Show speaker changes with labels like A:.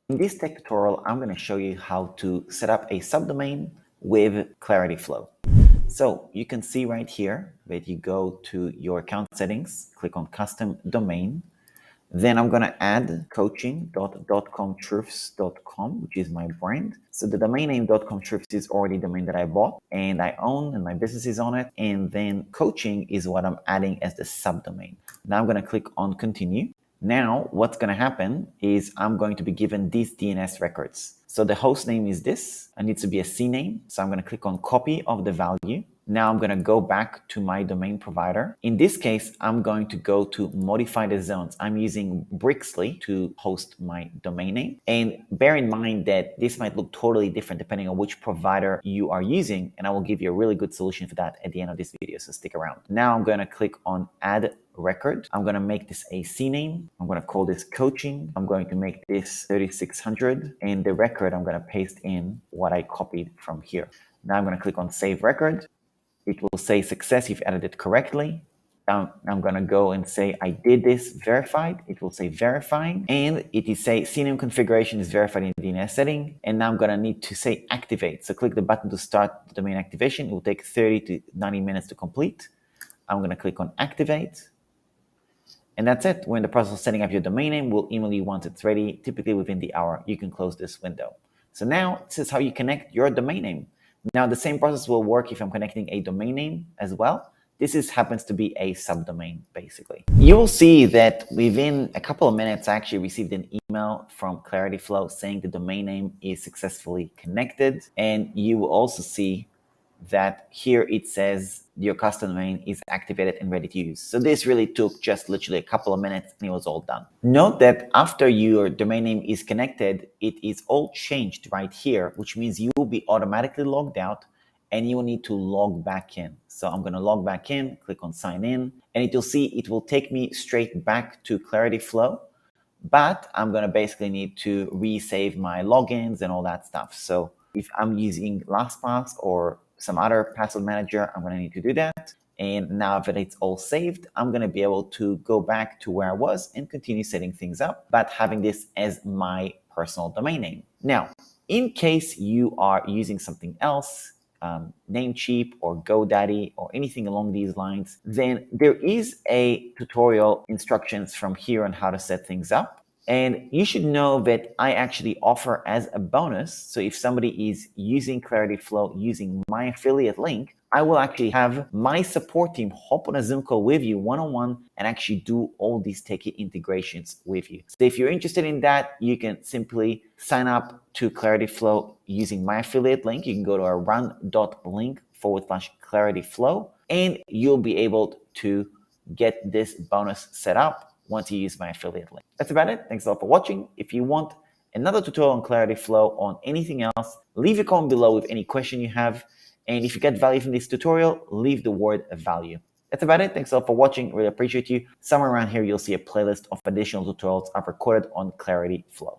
A: In this tech tutorial, I'm going to show you how to set up a subdomain with ClarityFlow. So you can see right here that you go to your account settings, click on custom domain. Then I'm going to add coaching.comtruths.com, which is my brand. So the domain name .comtruths is already a domain that I bought and I own and my business is on it. And then coaching is what I'm adding as the subdomain. Now I'm going to click on continue. Now what's going to happen is I'm going to be given these DNS records. So the host name is this. It needs to be a CNAME. So I'm going to click on copy of the value. Now I'm going to go back to my domain provider. In this case, I'm going to go to modify the zones. I'm using Brixly to host my domain name. And bear in mind that this might look totally different depending on which provider you are using. And I will give you a really good solution for that at the end of this video. So stick around. Now I'm going to click on add record. I'm going to make this a CNAME. I'm going to call this coaching. I'm going to make this 3600 and the record I'm going to paste in what I copied from here. Now I'm going to click on save record. It will say success, you've added it correctly. I'm going to go and say I did this verified. It will say verifying and it is say CNAME configuration is verified in the DNS setting. And now I'm going to need to say activate. So click the button to start the domain activation. It will take 30 to 90 minutes to complete. I'm going to click on activate. And that's it. We're in the process of setting up your domain name. We'll email you once it's ready, typically within the hour. You can close this window. So now this is how you connect your domain name. Now the same process will work if I'm connecting a domain name as well. This happens to be a subdomain basically. You will see that within a couple of minutes I actually received an email from ClarityFlow saying the domain name is successfully connected. And you will also see that here it says your custom domain is activated and ready to use. So this really took just literally a couple of minutes and it was all done. Note that after your domain name is connected, it is all changed right here, which means you will be automatically logged out and you will need to log back in. So I'm going to log back in, click on sign in, and it will see it will take me straight back to ClarityFlow, but I'm going to basically need to resave my logins and all that stuff. So if I'm using LastPass or some other password manager, I'm going to need to do that. And now that it's all saved, I'm going to be able to go back to where I was and continue setting things up, but having this as my personal domain name. Now, in case you are using something else, Namecheap or GoDaddy or anything along these lines, then there is a tutorial instructions from here on how to set things up. And you should know that I actually offer as a bonus. So if somebody is using ClarityFlow using my affiliate link, I will actually have my support team hop on a Zoom call with you one-on-one and actually do all these techie integrations with you. So if you're interested in that, you can simply sign up to ClarityFlow using my affiliate link. You can go to our run.link/ClarityFlow and you'll be able to get this bonus set up once you use my affiliate link. That's about it. Thanks a lot for watching. If you want another tutorial on ClarityFlow on anything else, leave a comment below with any question you have. And if you get value from this tutorial, leave the word value. That's about it. Thanks a lot for watching. Really appreciate you. Somewhere around here, you'll see a playlist of additional tutorials I've recorded on ClarityFlow.